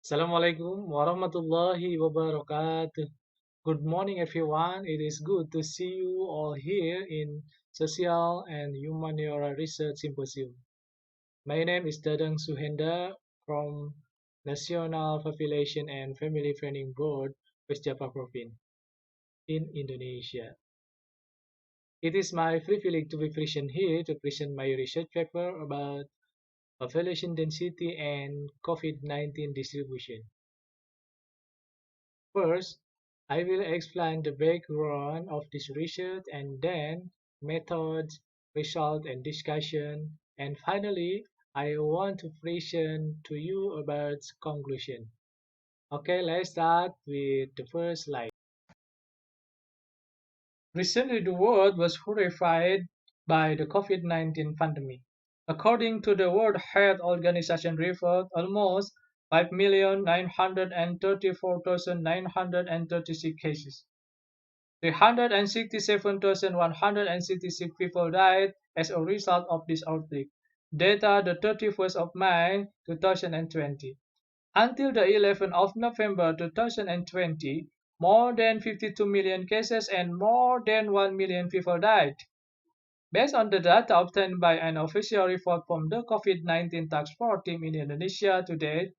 Assalamualaikum warahmatullahi wabarakatuh. Good morning, everyone. It is good to see you all here in Social and Humaniora Research Symposium. My name is Dadang Suhenda from National Population and Family Planning Board, West Java Province in Indonesia. It is my privilege to be present here to present my research paper about population density and COVID-19 distribution. First, I will explain the background of this research and then methods, result and discussion, and finally, I want to present to you about conclusion. Okay, let's start with the first slide. Recently, the world was horrified by the COVID-19 pandemic. According to the World Health Organization report, almost 5,934,936 cases. 367,166 people died as a result of this outbreak. Data the 31st of May 2020. Until the 11th of November 2020, more than 52 million cases and more than 1 million people died. Based on the data obtained by an official report from the COVID-19 task force team in Indonesia to date,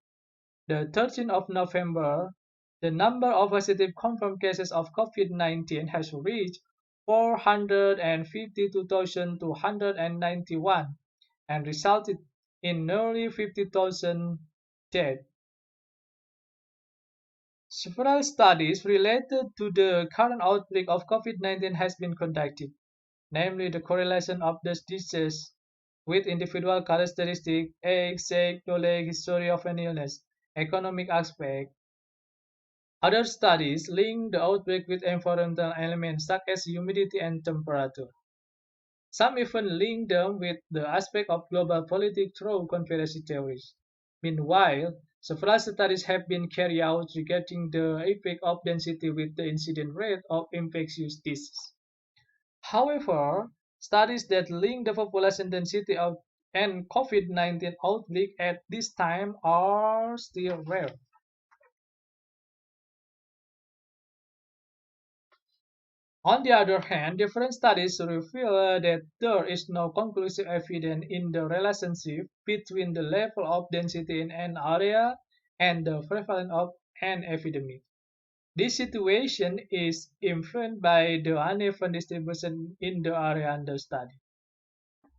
the 13th of November, the number of positive confirmed cases of COVID-19 has reached 452,291 and resulted in nearly 50,000 deaths. Several studies related to the current outbreak of COVID-19 has been conducted, namely the correlation of the disease with individual characteristics, age, sex, knowledge, history of an illness, economic aspect. Other studies link the outbreak with environmental elements such as humidity and temperature. Some even link them with the aspect of global politics through conspiracy theories. Meanwhile, several studies have been carried out regarding the effect of density with the incidence rate of infectious disease. However, studies that link the population density of and COVID-19 outbreak at this time are still rare. On the other hand, different studies reveal that there is no conclusive evidence in the relationship between the level of density in an area and the prevalence of an epidemic. This situation is influenced by the uneven distribution in the area under study.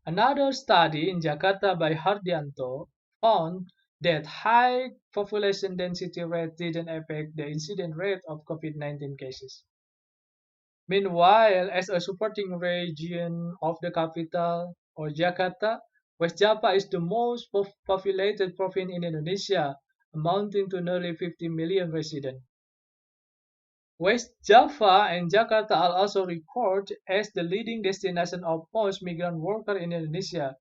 Another study in Jakarta by Hardianto found that high population density rate didn't affect the incidence rate of COVID-19 cases. Meanwhile, as a supporting region of the capital, or Jakarta, West Java is the most populated province in Indonesia, amounting to nearly 50 million residents. West Java and Jakarta are also recorded as the leading destination of most migrant workers in Indonesia,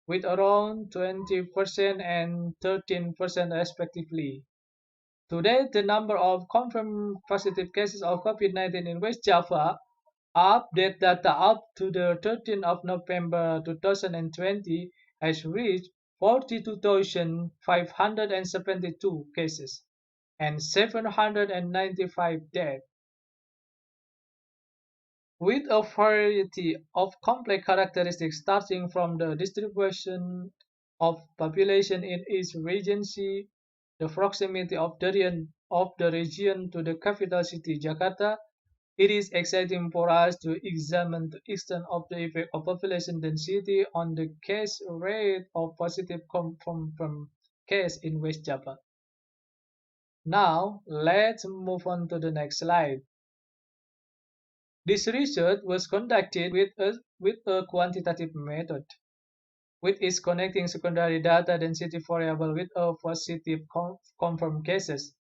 with around 20% and 13% respectively. Today, the number of confirmed positive cases of COVID-19 in West Java update data up to the 13th of November 2020 has reached 42,572 cases and 795 deaths. With a variety of complex characteristics starting from the distribution of population in each regency, the proximity of the region to the capital city Jakarta, it is exciting for us to examine the extent of the effect of population density on the case rate of positive confirmed case in West Java. Now, let's move on to the next slide. This research was conducted with a quantitative method, which is connecting secondary data density variable with a positive confirmed cases.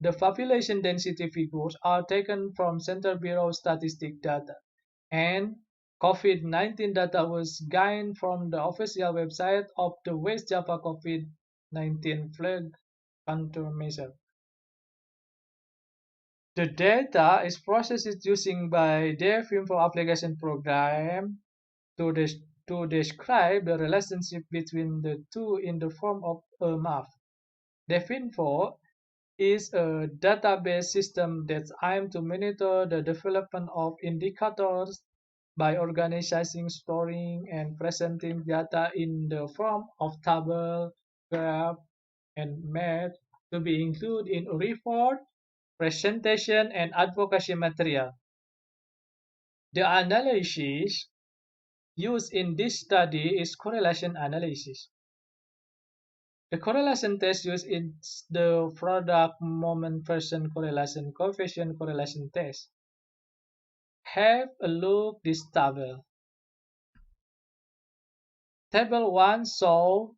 The population density figures are taken from Center Bureau Statistics data, and COVID-19 data was gained from the official website of the West Java COVID-19 flag countermeasure. The data is processed using by DevInfo application program to, to describe the relationship between the two in the form of a map. DevInfo is a database system that's aimed to monitor the development of indicators by organizing, storing, and presenting data in the form of table, graph, and math to be included in a report, presentation, and advocacy material. The analysis used in this study is correlation analysis. The correlation test used is the product moment person correlation coefficient correlation test. Have a look this table. Table 1 shows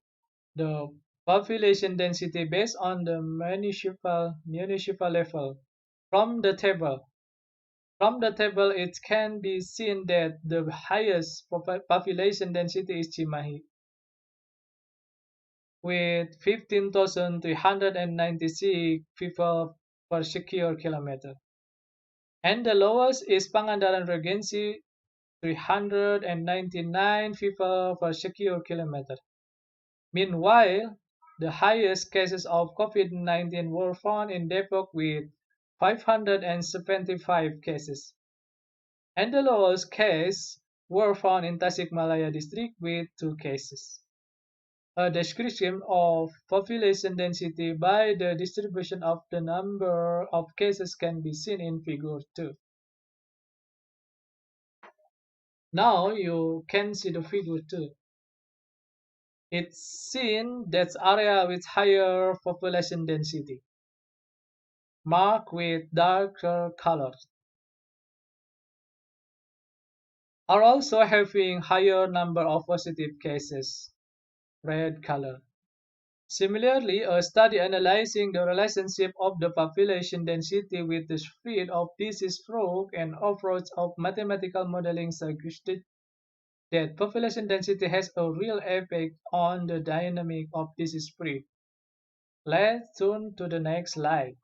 the population density based on the municipal level. From the table, it can be seen that the highest population density is Cimahi, with 15,396 people per square kilometer. And the lowest is Pangandaran Regency, 399 people per square kilometer. Meanwhile, the highest cases of COVID-19 were found in Depok with 575 cases, and the lowest case were found in Tasikmalaya district with 2 cases. A description of population density by the distribution of the number of cases can be seen in figure 2. Now you can see the figure 2. It's seen that area with higher population density, marked with darker colors, are also having higher number of positive cases, red color. Similarly, a study analyzing the relationship of the population density with the spread of disease stroke and approach of mathematical modeling suggested that population density has a real effect on the dynamic of disease spread. Let's turn to the next slide.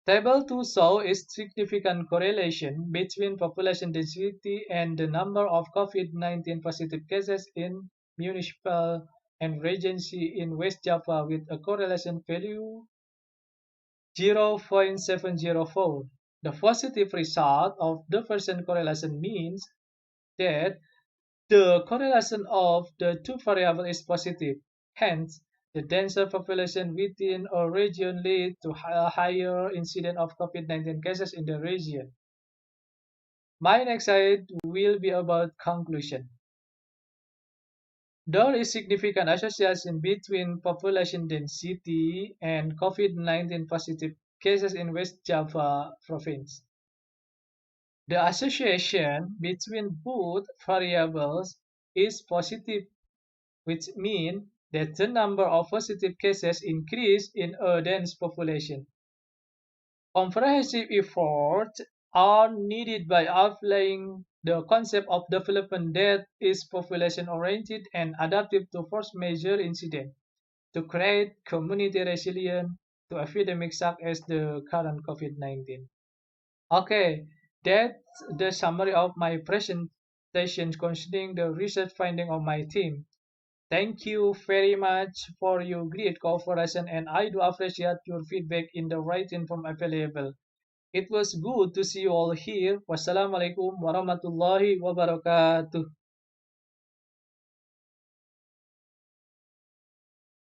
Table 2 shows a significant correlation between population density and the number of COVID-19 positive cases in municipal and regency in West Java with a correlation value 0.704. The positive result of the percent correlation means that the correlation of the two variables is positive. Hence, the denser population within a region leads to a higher incidence of COVID-19 cases in the region. My next slide will be about conclusion. There is significant association between population density and COVID-19 positive cases in West Java province. The association between both variables is positive, which means that the number of positive cases increase in a dense population. Comprehensive efforts are needed by applying the concept of development that is population-oriented and adaptive to force-majeure incidents to create community resilience to epidemics such as the current COVID-19. Okay, that's the summary of my presentation concerning the research finding of my team. Thank you very much for your great cooperation, and I do appreciate your feedback in the writing form available. It was good to see you all here. Wassalamualaikum warahmatullahi wabarakatuh.